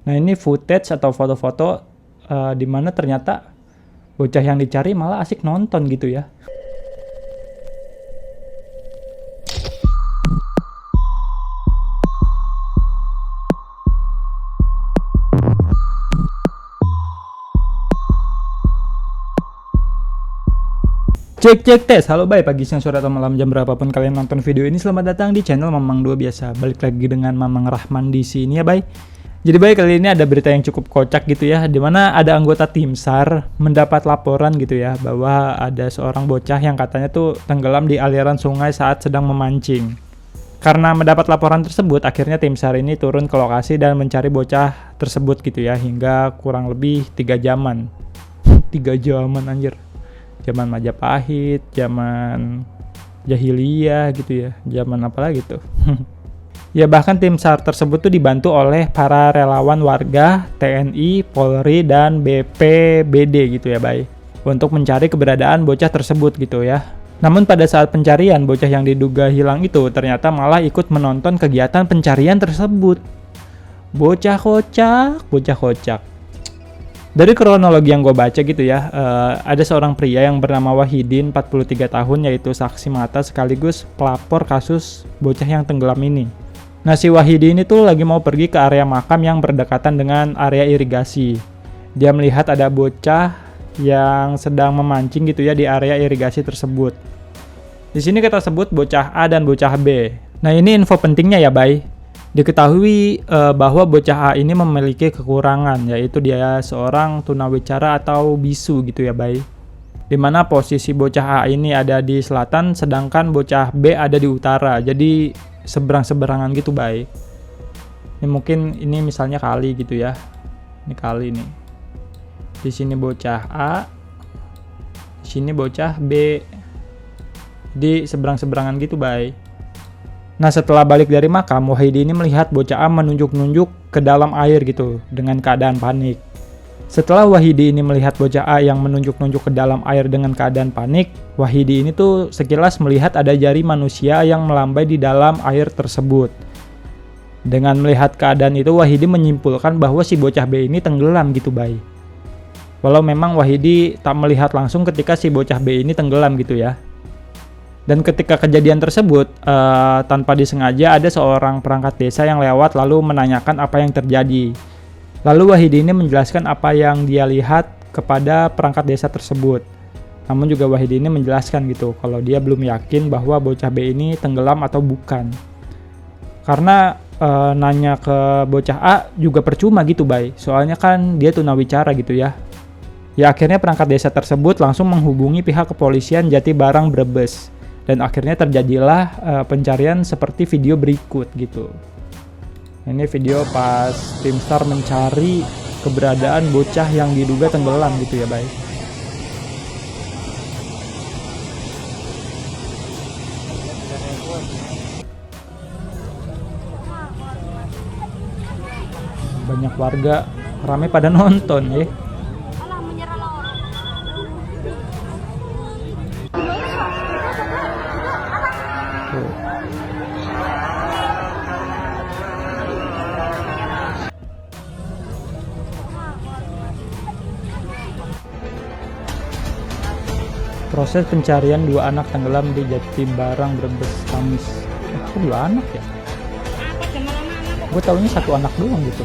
Nah ini footage atau foto-foto di mana ternyata bocah yang dicari malah asik nonton gitu ya. Cek tes, halo bye, pagi, siang, sore, atau malam, jam berapapun kalian nonton video ini, selamat datang di channel Mamang 2 biasa. Balik lagi dengan Mamang Rahman di sini ya bye. Jadi bye, kali ini ada berita yang cukup kocak gitu ya, dimana ada anggota tim SAR mendapat laporan gitu ya, bahwa ada seorang bocah yang katanya tuh tenggelam di aliran sungai saat sedang memancing. Karena mendapat laporan tersebut, akhirnya tim SAR ini turun ke lokasi dan mencari bocah tersebut gitu ya, hingga kurang lebih 3 jaman. 3 jaman anjir. Zaman Majapahit, zaman jahiliyah gitu ya, zaman apa lagi tuh. Ya bahkan tim SAR tersebut tuh dibantu oleh para relawan warga, TNI, Polri, dan BPBD gitu ya bay, untuk mencari keberadaan bocah tersebut gitu ya. Namun pada saat pencarian, bocah yang diduga hilang itu ternyata malah ikut menonton kegiatan pencarian tersebut. Bocah kocak. Dari kronologi yang gue baca gitu ya, ada seorang pria yang bernama Wahidin, 43 tahun, yaitu saksi mata sekaligus pelapor kasus bocah yang tenggelam ini. Nah si Wahidin itu lagi mau pergi ke area makam yang berdekatan dengan area irigasi. Dia melihat ada bocah yang sedang memancing gitu ya di area irigasi tersebut. Di sini kita sebut bocah A dan bocah B. Nah ini info pentingnya ya bay. Diketahui bahwa bocah A ini memiliki kekurangan, yaitu dia seorang tunawicara atau bisu gitu ya bay. Dimana posisi bocah A ini ada di selatan, sedangkan bocah B ada di utara, jadi seberang-seberangan gitu bay. Ini mungkin ini misalnya kali gitu ya, ini kali nih. Di sini bocah A, di sini bocah B, di seberang-seberangan gitu bay. Nah setelah balik dari makam, Wahidi ini melihat bocah A menunjuk-nunjuk ke dalam air gitu dengan keadaan panik. Setelah Wahidi ini melihat bocah A yang menunjuk-nunjuk ke dalam air dengan keadaan panik, Wahidi ini tuh sekilas melihat ada jari manusia yang melambai di dalam air tersebut. Dengan melihat keadaan itu, Wahidi menyimpulkan bahwa si bocah B ini tenggelam gitu bay. Walau memang Wahidi tak melihat langsung ketika si bocah B ini tenggelam gitu ya. Dan ketika kejadian tersebut, tanpa disengaja ada seorang perangkat desa yang lewat lalu menanyakan apa yang terjadi. Lalu Wahidi ini menjelaskan apa yang dia lihat kepada perangkat desa tersebut. Namun juga Wahidi ini menjelaskan gitu, kalau dia belum yakin bahwa bocah B ini tenggelam atau bukan. Karena nanya ke bocah A juga percuma gitu bay, soalnya kan dia tunawicara gitu ya. Ya akhirnya perangkat desa tersebut langsung menghubungi pihak kepolisian Jatibarang Brebes. Dan akhirnya terjadilah pencarian seperti video berikut gitu. Ini video pas tim SAR mencari keberadaan bocah yang diduga tenggelam gitu ya bay. Banyak warga ramai pada nonton ya. Proses pencarian 2 anak tenggelam di Jatibarang Brebes Kamis. Kok 2 anak ya? Gue taunya 1 anak doang gitu.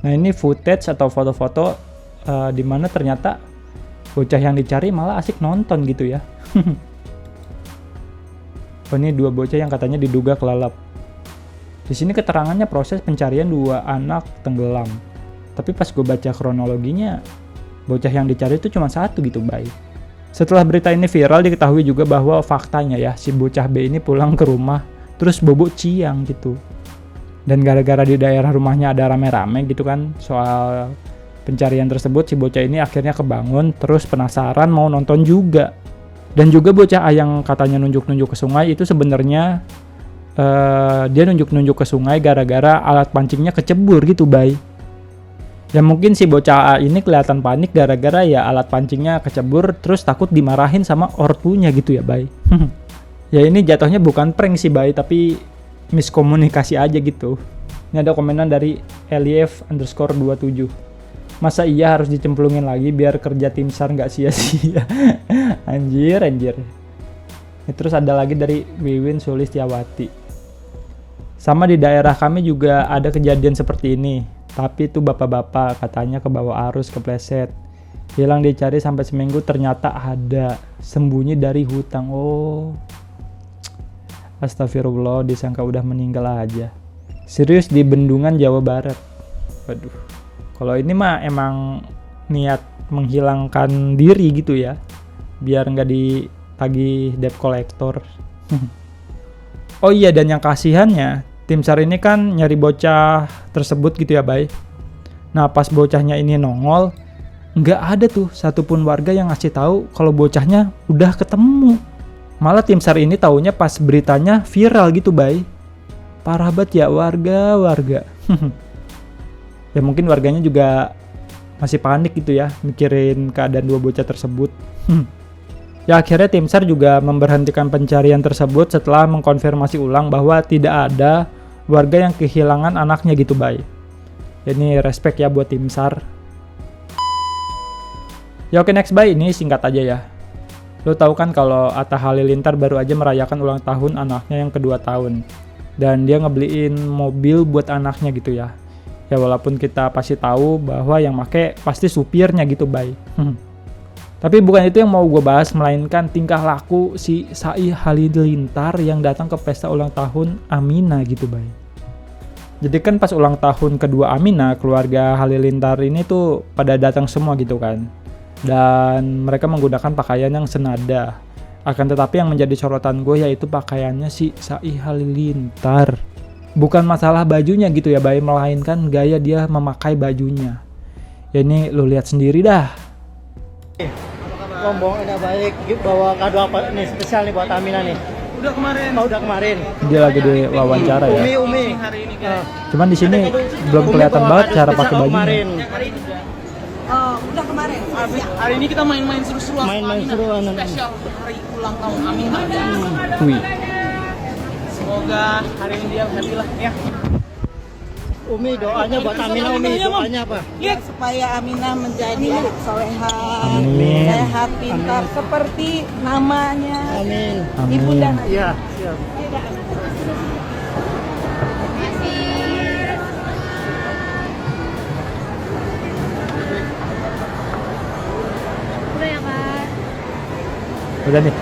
Nah ini footage atau foto-foto di mana ternyata bocah yang dicari malah asik nonton gitu ya. Oh ini 2 bocah yang katanya diduga kelalap. Di sini keterangannya proses pencarian 2 anak tenggelam. Tapi pas gue baca kronologinya, bocah yang dicari itu cuma 1 gitu bay. Setelah berita ini viral, diketahui juga bahwa faktanya ya, si bocah B ini pulang ke rumah terus bobok ciang gitu. Dan gara-gara di daerah rumahnya ada rame-rame gitu kan soal pencarian tersebut, si bocah ini akhirnya kebangun terus penasaran mau nonton juga. Dan juga bocah A yang katanya nunjuk-nunjuk ke sungai itu sebenarnya dia nunjuk-nunjuk ke sungai gara-gara alat pancingnya kecebur gitu bay. Ya mungkin si bocah A ini kelihatan panik gara-gara ya alat pancingnya kecebur terus takut dimarahin sama ortunya gitu ya bay. Ya ini jatuhnya bukan prank sih bay, tapi miskomunikasi aja gitu. Ini ada komenan dari Elief_27. Masa iya harus dicemplungin lagi biar kerja tim SAR nggak sia-sia? Anjir. Terus ada lagi dari Wiwin Sulistiawati. Sama di daerah kami juga ada kejadian seperti ini. Tapi itu bapak-bapak katanya ke bawah arus kepleset. Hilang dicari sampai seminggu ternyata ada. Sembunyi dari hutang. Oh. Astagfirullah, disangka udah meninggal aja. Serius di Bendungan, Jawa Barat. Waduh. Kalau ini mah emang niat menghilangkan diri gitu ya. Biar nggak ditagih debt collector. Oh iya, dan yang kasihannya, tim SAR ini kan nyari bocah tersebut gitu ya, Bay. Nah, pas bocahnya ini nongol, nggak ada tuh satupun warga yang ngasih tahu kalau bocahnya udah ketemu. Malah tim SAR ini taunya pas beritanya viral gitu, Bay. Parah banget ya warga. Ya mungkin warganya juga masih panik gitu ya, mikirin keadaan dua bocah tersebut. Ya akhirnya tim SAR juga memberhentikan pencarian tersebut setelah mengkonfirmasi ulang bahwa tidak ada warga yang kehilangan anaknya gitu, Bay. Ini respect ya buat tim SAR. Ya oke, next, Bay. Ini singkat aja ya. Lo tahu kan kalau Atta Halilintar baru aja merayakan ulang tahun anaknya yang kedua tahun. Dan dia ngebeliin mobil buat anaknya gitu ya. Ya walaupun kita pasti tahu bahwa yang make pasti supirnya gitu, Bay. Tapi bukan itu yang mau gue bahas, melainkan tingkah laku si Sai Halilintar yang datang ke pesta ulang tahun Aminah gitu, Bay. Jadi kan pas ulang tahun kedua Aminah, keluarga Halilintar ini tuh pada datang semua gitu kan. Dan mereka menggunakan pakaian yang senada. Akan tetapi yang menjadi sorotan gue yaitu pakaiannya si Sai Halilintar. Bukan masalah bajunya gitu ya, Bay, melainkan gaya dia memakai bajunya. Ya ini lu lihat sendiri dah. Rombongan udah baik, bawa kado apa nih spesial nih buat Aminah nih? Udah kemarin. Oh, udah kemarin. Dia lagi di wawancara ya. Umi. Cuman di sini belum kelihatan banget cara pakai bajunya. Oh, udah kemarin. Hari ini kita main-main seru-seruan. Main-main seruan. Spesial hari ulang tahun Aminah. Wih. Semoga hari ini dia happy lah ya. Umi, doanya buat Aminah, Umi. Doanya apa? Ya, supaya Aminah menjadi adik soleha, Amin. sehat, pintar seperti namanya. Amin. Ibu dan Iya, siap. Udah ya, Kak. Udah nih.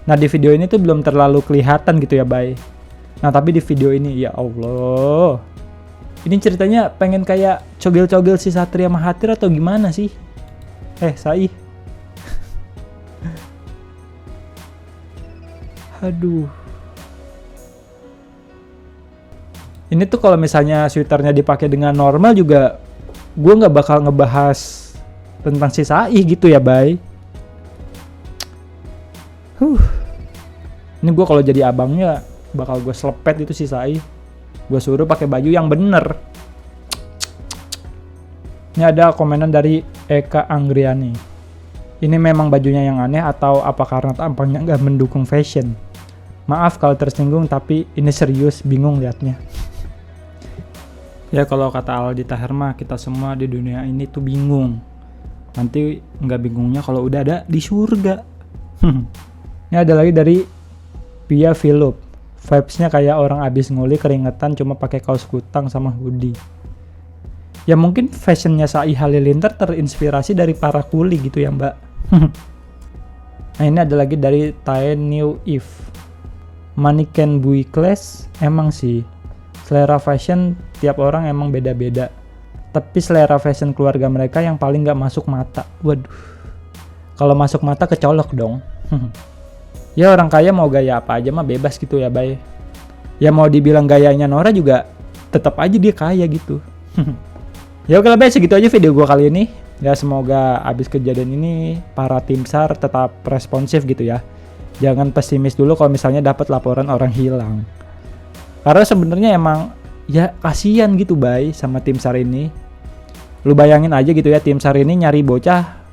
Nah di video ini tuh belum terlalu kelihatan gitu ya, Bay. Nah tapi di video ini ya Allah, ini ceritanya pengen kayak cogel-cogel si Satria Mahathir atau gimana sih? Sai. Aduh. Ini tuh kalau misalnya sweaternya dipakai dengan normal juga, gue nggak bakal ngebahas tentang si Sai gitu ya, Bay. Ini gue kalau jadi abangnya bakal gue selepet itu si Sai. Gue suruh pakai baju yang bener. Ini ada komenan dari Eka Anggriani. Ini memang bajunya yang aneh atau apa karena tampangnya nggak mendukung fashion? Maaf kalau tersinggung tapi ini serius, bingung liatnya. Ya kalau kata Aldi Taher mah kita semua di dunia ini tuh bingung. Nanti nggak bingungnya kalau udah ada di surga. Ini ada lagi dari Pia Philip. Vibes-nya kayak orang abis nguli keringetan cuma pakai kaos kutang sama hoodie. Ya mungkin fashionnya Sai Halilintar terinspirasi dari para kuli gitu ya, Mbak. Nah ini ada lagi dari Tae New If. Mannequin Bui Class, emang sih selera fashion tiap orang emang beda-beda. Tapi selera fashion keluarga mereka yang paling gak masuk mata. Waduh. Kalau masuk mata kecolok dong. Ya orang kaya mau gaya apa aja mah bebas gitu ya, Bay. Ya mau dibilang gayanya Nora juga tetap aja dia kaya gitu. Ya oke lah, Bay, segitu aja video gua kali ini. Ya semoga abis kejadian ini para tim SAR tetap responsif gitu ya. Jangan pesimis dulu kalau misalnya dapat laporan orang hilang. Karena sebenarnya emang ya kasihan gitu, Bay, sama tim SAR ini. Lu bayangin aja gitu ya, tim SAR ini nyari bocah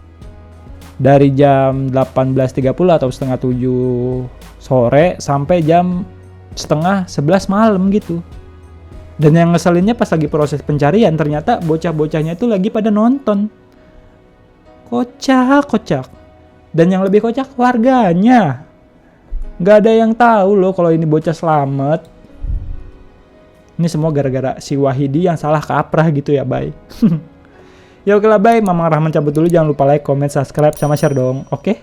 Dari jam 18.30 atau setengah 7 sore sampai jam setengah 11 malam gitu. Dan yang ngeselinnya pas lagi proses pencarian ternyata bocah-bocahnya itu lagi pada nonton. Kocak. Dan yang lebih kocak warganya. Gak ada yang tahu loh kalau ini bocah selamat. Ini semua gara-gara si Wahidi yang salah kaprah gitu ya, bye. Ya oke lah, bye. Mamang Rahman cabut dulu. Jangan lupa like, comment, subscribe, sama share dong. Oke?